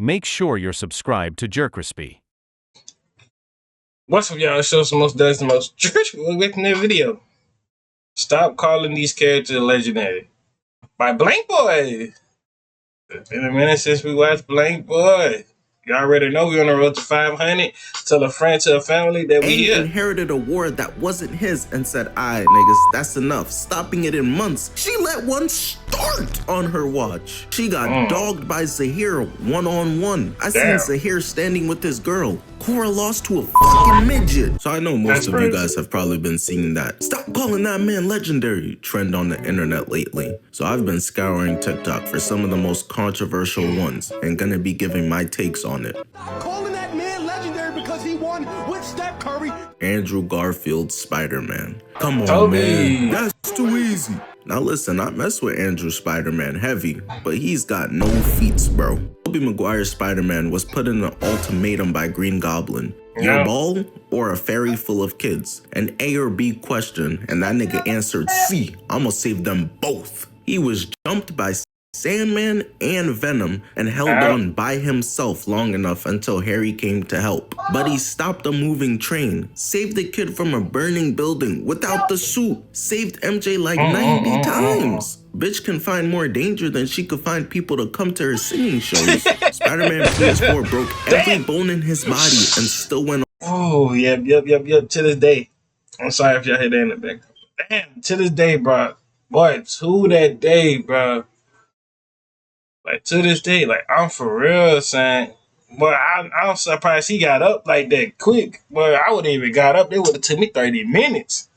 make sure you're subscribed to JerCrispy. What's up, y'all? Show some most does the most. JerCrispy, we're in the video. Stop calling these characters legendary. By Blank Boy. It's been a minute since we watched Blank Boy. You already know we're on the road to 500. Tell a friend, to a family that we here. Inherited a award that wasn't his and said, "Aight, niggas, that's enough." Stopping it in months, she let one start on her watch. She got dogged by Zahir one-on-one. I seen Zahir standing with this girl. Cora lost to a fucking midget. So I know most of you guys have probably been seeing that "stop calling that man legendary" trend on the internet lately. So I've been scouring TikTok for some of the most controversial ones and gonna be giving my takes on it. Stop calling that man legendary because he won with Steph Curry. Andrew Garfield's Spider-Man. Come on, man. That's too easy. Now listen, I mess with Andrew Spider-Man heavy, but he's got no feats, bro. Tobey Maguire's Spider-Man was put in an ultimatum by Green Goblin. Your ball or a ferry full of kids? An A or B question, and that nigga answered C. I'ma save them both. He was jumped by Sandman and Venom and held on by himself long enough until Harry came to help. But he stopped a moving train, saved the kid from a burning building without the suit, saved MJ like 90 times. Bitch can find more danger than she could find people to come to her singing shows. Spider-Man PS4 broke every bone in his body and still went on. Oh, yep. To this day. I'm sorry if y'all hear that in the back. Damn, to this day, bro. Boy, to that day, bro. Like, to this day, like, I'm for real saying, boy, I'm surprised he got up like that quick. Boy, I wouldn't even got up. They would have took me 30 minutes.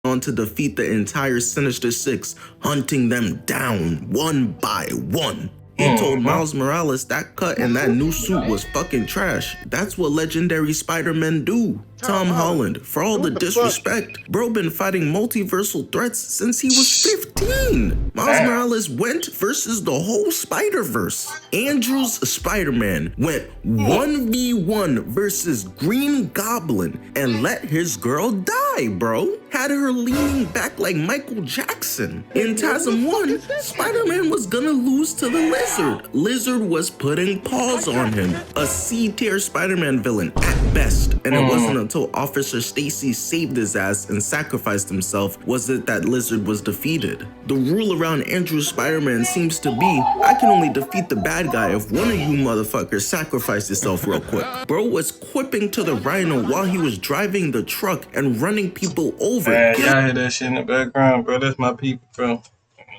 On to defeat the entire Sinister Six, hunting them down one by one. He told Miles Morales that cut and that new suit was fucking trash. That's what legendary Spider-Men do. Tom Holland, for all the disrespect, bro been fighting multiversal threats since he was 15. Miles Morales went versus the whole Spider-Verse. Andrew's Spider-Man went 1v1 versus Green Goblin and let his girl die, bro. Had her leaning back like Michael Jackson. In TASM 1, Spider-Man was gonna lose to the Lizard. Lizard was putting paws on him. A C-tier Spider-Man villain at best. And it wasn't until Officer Stacy saved his ass and sacrificed himself was it that Lizard was defeated. The rule around Andrew's Spider-Man seems to be, I can only defeat the bad guy if one of you motherfuckers sacrifice yourself real quick. Bro was quipping to the Rhino while he was driving the truck and running people over. Man, y'all hear that shit in the background, bro. That's my people, bro.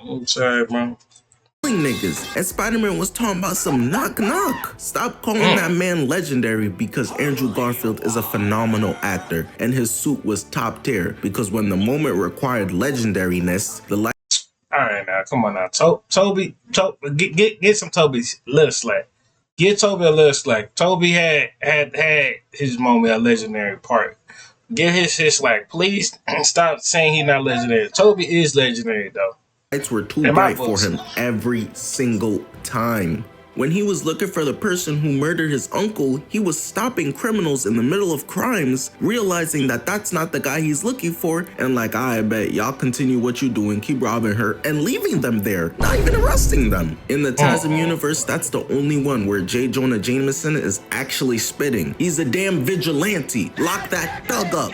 I'm sorry, bro. Niggas, and Spider-Man was talking about some knock. Stop calling that man legendary because Andrew Garfield is a phenomenal actor and his suit was top tier because when the moment required legendariness, the light. All right, now come on now, Toby, get some Toby's little slack. Get Toby a little slack. Toby had his moment, a legendary part. Get his slack, please. Stop saying he's not legendary. Toby is legendary though. Lights were too bright for him every single time. When he was looking for the person who murdered his uncle, he was stopping criminals in the middle of crimes, realizing that that's not the guy he's looking for, and like, I bet y'all continue what you doing, keep robbing her, and leaving them there, not even arresting them. In the TASM universe, that's the only one where J. Jonah Jameson is actually spitting. He's a damn vigilante. Lock that thug up.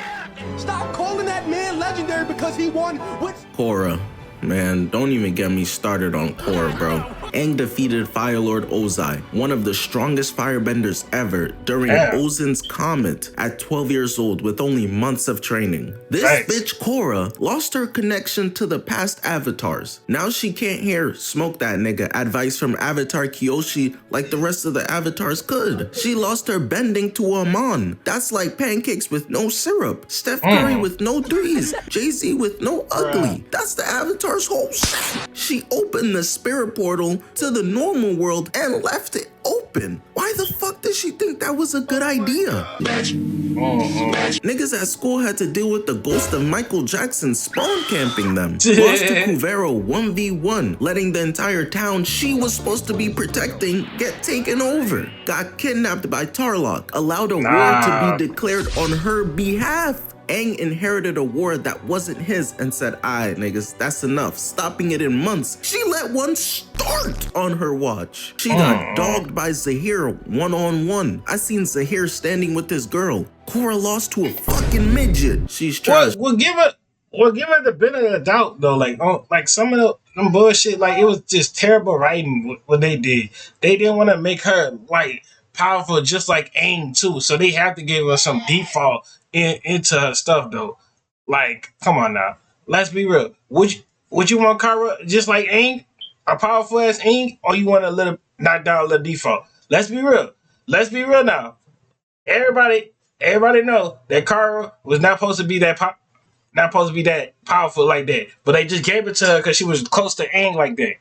Stop calling that man legendary because he won with Cora. Man, don't even get me started on Cora, bro. Aang defeated Firelord Ozai, one of the strongest firebenders ever, during Ozin's Comet at 12 years old with only months of training. This bitch Cora lost her connection to the past avatars. Now she can't hear "smoke that nigga" advice from Avatar Kyoshi like the rest of the avatars could. She lost her bending to Amon. That's like pancakes with no syrup, Steph Curry with no threes, Jay-Z with no ugly. That's the avatar's whole shit. She opened the spirit portal to the normal world and left it open. Why the fuck did she think that was a good idea? Niggas at school had to deal with the ghost of Michael Jackson spawn camping them. Lost to Kuvero 1v1, letting the entire town she was supposed to be protecting get taken over. Got kidnapped by Tarlock, allowed a war to be declared on her behalf. Aang inherited a war that wasn't his and said, "Aight, niggas, that's enough," stopping it in months. She let one start on her watch. She got dogged by Zahir one-on-one. I seen Zahir standing with this girl. Korra lost to a fucking midget. She's trash. We'll give her the benefit of the doubt though. Like some of them bullshit, like it was just terrible writing what they did. They didn't want to make her like powerful just like Aang too, so they have to give her some default into her stuff though. Like, come on now, let's be real. Would you want Kara just like Aang, a powerful ass Aang, or you want a little knock down a little default? Let's be real. Let's be real now. Everybody know that Kara was not supposed to be that powerful like that, but they just gave it to her because she was close to Aang like that.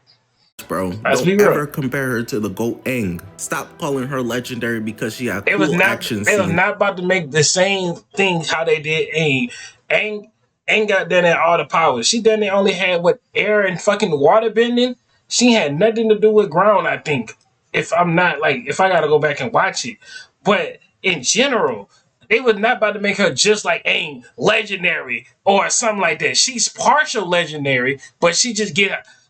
Bro, don't ever compare her to the GOAT Aang. Stop calling her legendary because she had cool action scenes. They was not about to make the same thing how they did Aang. Aang got done at all the powers. She done it only had air and fucking water bending. She had nothing to do with ground, I think. If I gotta go back and watch it. But in general, they was not about to make her just like Aang, legendary or something like that. She's partial legendary, but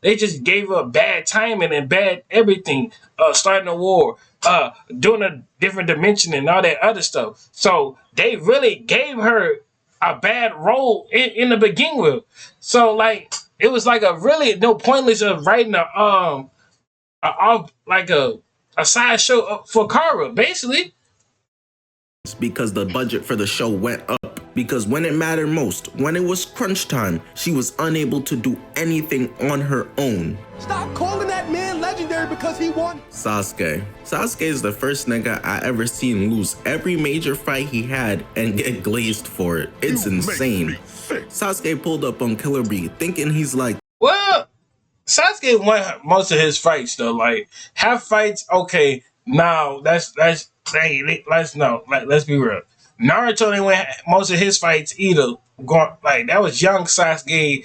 they just gave her bad timing and bad everything. Starting a war, doing a different dimension and all that other stuff. So they really gave her a bad role in the beginning with. So like it was like a really no pointless of writing a sideshow for Kara, basically. Because the budget for the show went up. Because when it mattered most, when it was crunch time, she was unable to do anything on her own. Stop calling that man legendary because he won. Sasuke. Sasuke is the first nigga I ever seen lose every major fight he had and get glazed for it. It's insane. Sasuke pulled up on Killer Bee thinking he's like, well, Sasuke won most of his fights though. Like half fights, okay. Now let's be real. Naruto didn't win most of his fights either. Like that was young Sasuke,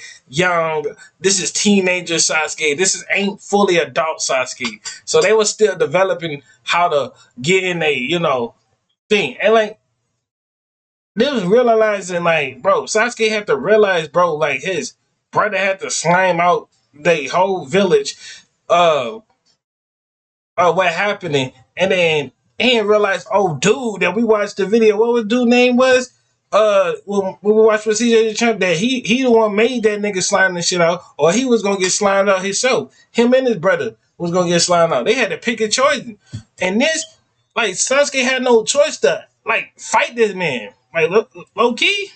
this is teenager Sasuke. This ain't fully adult Sasuke. So they were still developing how to get in a thing. And like they was realizing like, bro, Sasuke had to realize, bro, like his brother had to slime out the whole village. What happening, and then he didn't realize, oh dude, that we watched the video. What was dude name was? When we watched with CJ Trump, that he the one made that nigga slime the shit out, or he was gonna get slimed out himself. Him and his brother was gonna get slimed out. They had to pick a choice, and this, like Sasuke had no choice to like fight this man, like low key.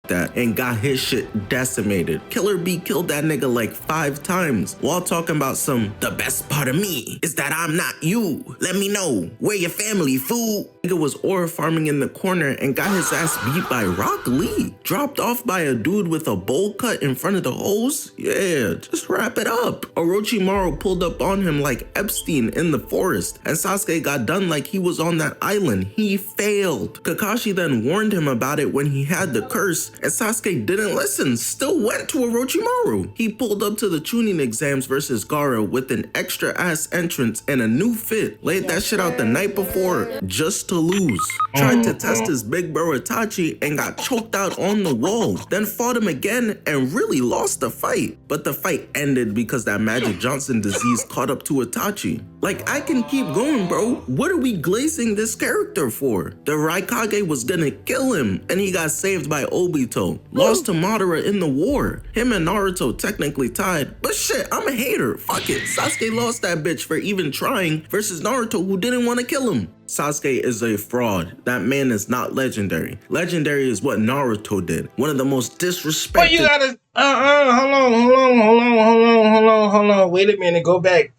That and got his shit decimated. Killer Bee killed that nigga like 5 times while talking about the best part of me is that I'm not you. Let me know where your family, fool. Nigga was ore farming in the corner and got his ass beat by Rock Lee. Dropped off by a dude with a bowl cut in front of the hose. Yeah, just wrap it up. Orochimaru pulled up on him like Epstein in the forest, and Sasuke got done like he was on that island. He failed. Kakashi then warned him about it when he had the curse, and Sasuke didn't listen, still went to Orochimaru. He pulled up to the Chunin exams versus Gaara with an extra ass entrance and a new fit. Laid that shit out the night before just to lose. Tried to test his big bro Itachi and got choked out on the wall. Then fought him again and really lost the fight. But the fight ended because that Magic Johnson disease caught up to Itachi. Like, I can keep going, bro. What are we glazing this character for? The Raikage was gonna kill him, and he got saved by Obito. Lost to Madara in the war. Him and Naruto technically tied, but shit, I'm a hater. Fuck it. Sasuke lost that bitch for even trying versus Naruto, who didn't want to kill him. Sasuke is a fraud. That man is not legendary. Legendary is what Naruto did. One of the most disrespected. But you gotta hold on. Wait a minute, go back.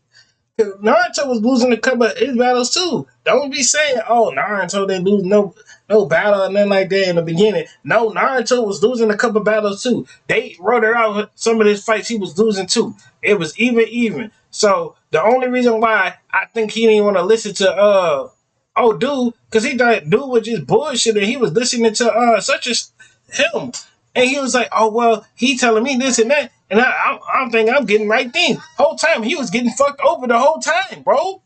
Naruto was losing a couple of his battles too. Don't be saying, oh, Naruto didn't lose no battle or nothing like that in the beginning. No, Naruto was losing a couple of battles too. They wrote it out some of his fights he was losing too. It was even. So the only reason why I think he didn't want to listen to dude, because he thought dude was just bullshit and he was listening to such as him. And he was like, oh, well, he telling me this and that. And I don't think I'm getting right thing. Whole time, he was getting fucked over the whole time, bro.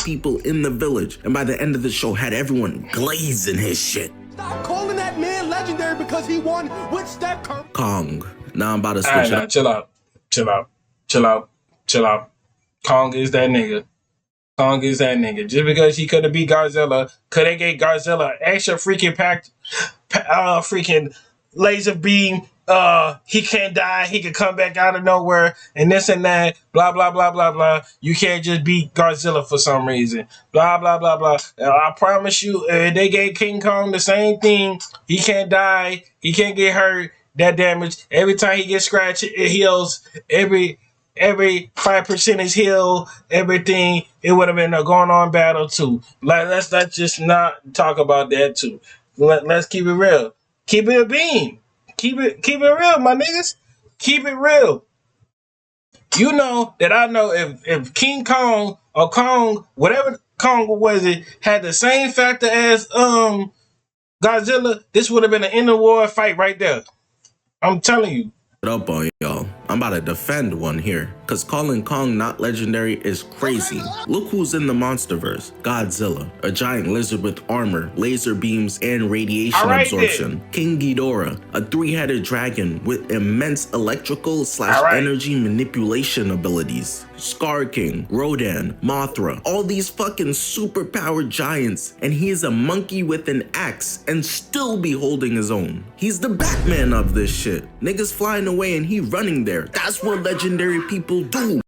People in the village. And by the end of the show, had everyone glazing his shit. Stop calling that man legendary because he won with Steph Curry. Kong. Now I'm about to switch Alright, it now up. chill out. Kong is that nigga. Just because he could have beat Godzilla, could have gave Godzilla extra freaking freaking laser beam. He can't die. He can come back out of nowhere and this and that. Blah blah blah blah blah. You can't just beat Godzilla for some reason. Blah blah blah blah. I promise you, they gave King Kong the same thing. He can't die. He can't get hurt. That damage every time he gets scratched, it heals. Every 5% is healed. Everything. It would have been a going on battle too. Like let's just not talk about that too. Let's keep it real. Keep it a beam. Keep it real, my niggas. Keep it real. You know that I know if King Kong or Kong, whatever Kong was it, had the same factor as Godzilla, this would have been an end of war fight right there. I'm telling you. Up on y'all. I'm about to defend one here, cause calling Kong not legendary is crazy. Look who's in the monsterverse. Godzilla, a giant lizard with armor, laser beams, and radiation absorption. Then. King Ghidorah, a three-headed dragon with immense electrical / energy manipulation abilities. Scar King, Rodan, Mothra, all these fucking superpowered giants, and he is a monkey with an axe and still be holding his own. He's the Batman of this shit. Niggas flying away and he running there. That's what legendary people do.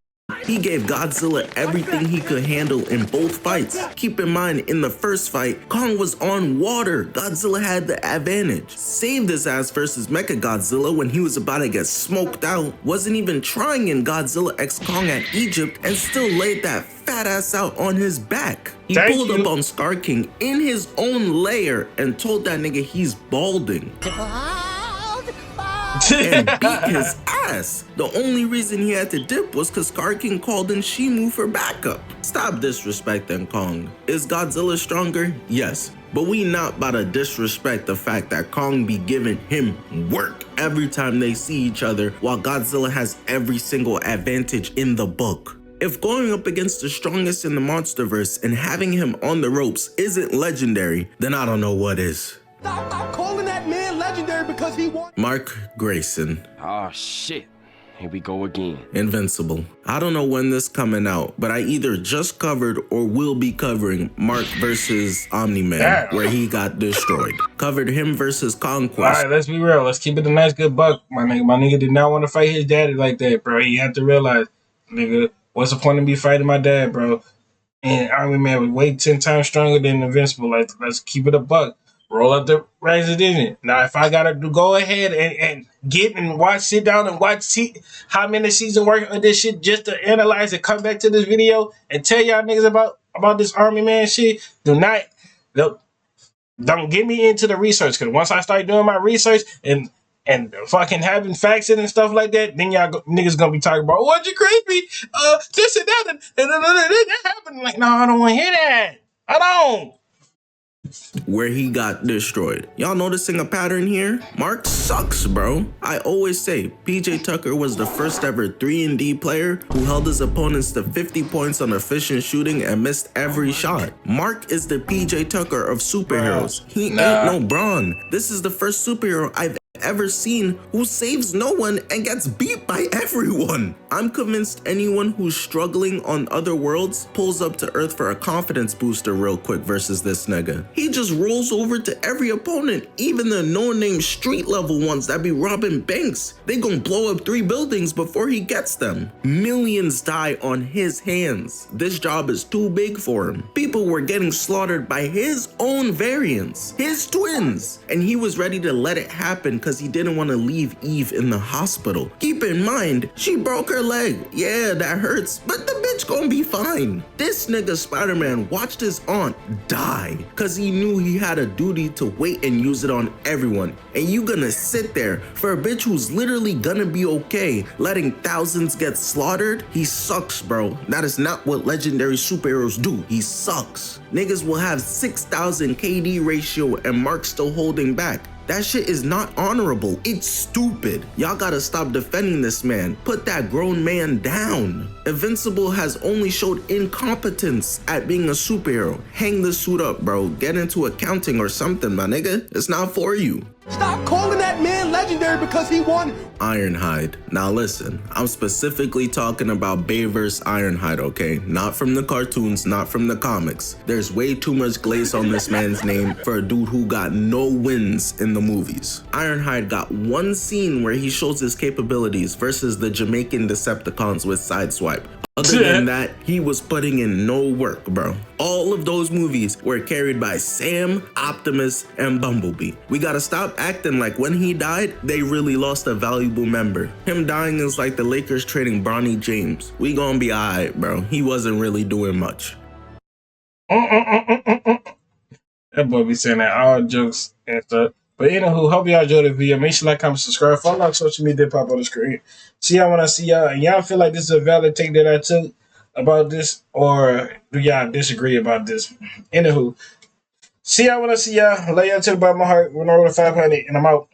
He gave Godzilla everything he could handle in both fights. Keep in mind, in the first fight, Kong was on water. Godzilla had the advantage. Saved his ass versus Mechagodzilla when he was about to get smoked out. Wasn't even trying in Godzilla x Kong at Egypt and still laid that fat ass out on his back. He pulled up on Scar King in his own lair and told that nigga he's balding. And beat his ass. The only reason he had to dip was because Scar King called in Shimu for backup. Stop disrespecting Kong. Is Godzilla stronger? Yes. But we not about to disrespect the fact that Kong be giving him work every time they see each other, while Godzilla has every single advantage in the book. If going up against the strongest in the monsterverse and having him on the ropes isn't legendary, then I don't know what is. Stop calling that man legendary because he won. Mark Grayson. Oh shit. Here we go again. Invincible. I don't know when this coming out, but I either just covered or will be covering Mark versus Omni-Man, where he got destroyed. Covered him versus Conquest. Alright, let's be real. Let's keep it a nice good buck. My nigga did not want to fight his daddy like that, bro. He had to realize, nigga, what's the point of me fighting my dad, bro? And Omni-Man was way 10 times stronger than Invincible. Like, let's keep it a buck. Roll up the ranks of Disney. Now, if I gotta go ahead and sit down and watch how many seasons worth of this shit just to analyze and come back to this video and tell y'all niggas about this Army Man shit, don't get me into the research, because once I start doing my research and fucking having facts and stuff like that, then y'all niggas gonna be talking about, what, JerCrispy, this and that, and that happened. Like, no, I don't want to hear that. I don't. Where he got destroyed. Y'all noticing a pattern here? Mark sucks, bro. I always say PJ Tucker was the first ever 3-and-D player who held his opponents to 50 points on efficient shooting and missed every shot. Mark is the PJ Tucker of superheroes. He ain't no Braun. This is the first superhero I've ever seen who saves no one and gets beat by everyone. I'm convinced anyone who's struggling on other worlds pulls up to Earth for a confidence booster real quick versus this nigga. He just rolls over to every opponent, even the no-name street level ones that be robbing banks. They gon' blow up 3 buildings before he gets them. Millions die on his hands. This job is too big for him. People were getting slaughtered by his own variants, his twins, and he was ready to let it happen because he didn't want to leave Eve in the hospital. Keep in mind, she broke her leg. Yeah, that hurts, but the bitch gonna be fine. This nigga Spider-Man watched his aunt die because he knew he had a duty to wait and use it on everyone. And you gonna sit there for a bitch who's literally gonna be okay letting thousands get slaughtered? He sucks, bro. That is not what legendary superheroes do. He sucks. Niggas will have 6,000 KD ratio and Mark still holding back. That shit is not honorable. It's stupid. Y'all gotta stop defending this man. Put that grown man down. Invincible has only showed incompetence at being a superhero. Hang the suit up, bro. Get into accounting or something, my nigga. It's not for you. Stop calling that man legendary because he won. Ironhide. Now listen, I'm specifically talking about Bayverse Ironhide, okay? Not from the cartoons, not from the comics. There's way too much glaze on this man's name for a dude who got no wins in the movies. Ironhide got one scene where he shows his capabilities versus the Jamaican Decepticons with Sideswipe. Other than that, he was putting in no work, bro. All of those movies were carried by Sam, Optimus, and Bumblebee. We gotta stop acting like when he died, they really lost a valuable member. Him dying is like the Lakers trading Bronny James. We gonna be alright, bro. He wasn't really doing much. That boy be saying that all jokes and stuff. But anywho, hope y'all enjoyed the video. Make sure you like, comment, subscribe, follow our social media pop on the screen. See y'all when I see y'all. And y'all feel like this is a valid take that I took about this, or do y'all disagree about this? Anywho, see y'all when I see y'all. Lay y'all to the bottom of my heart. We're on the 500, and I'm out.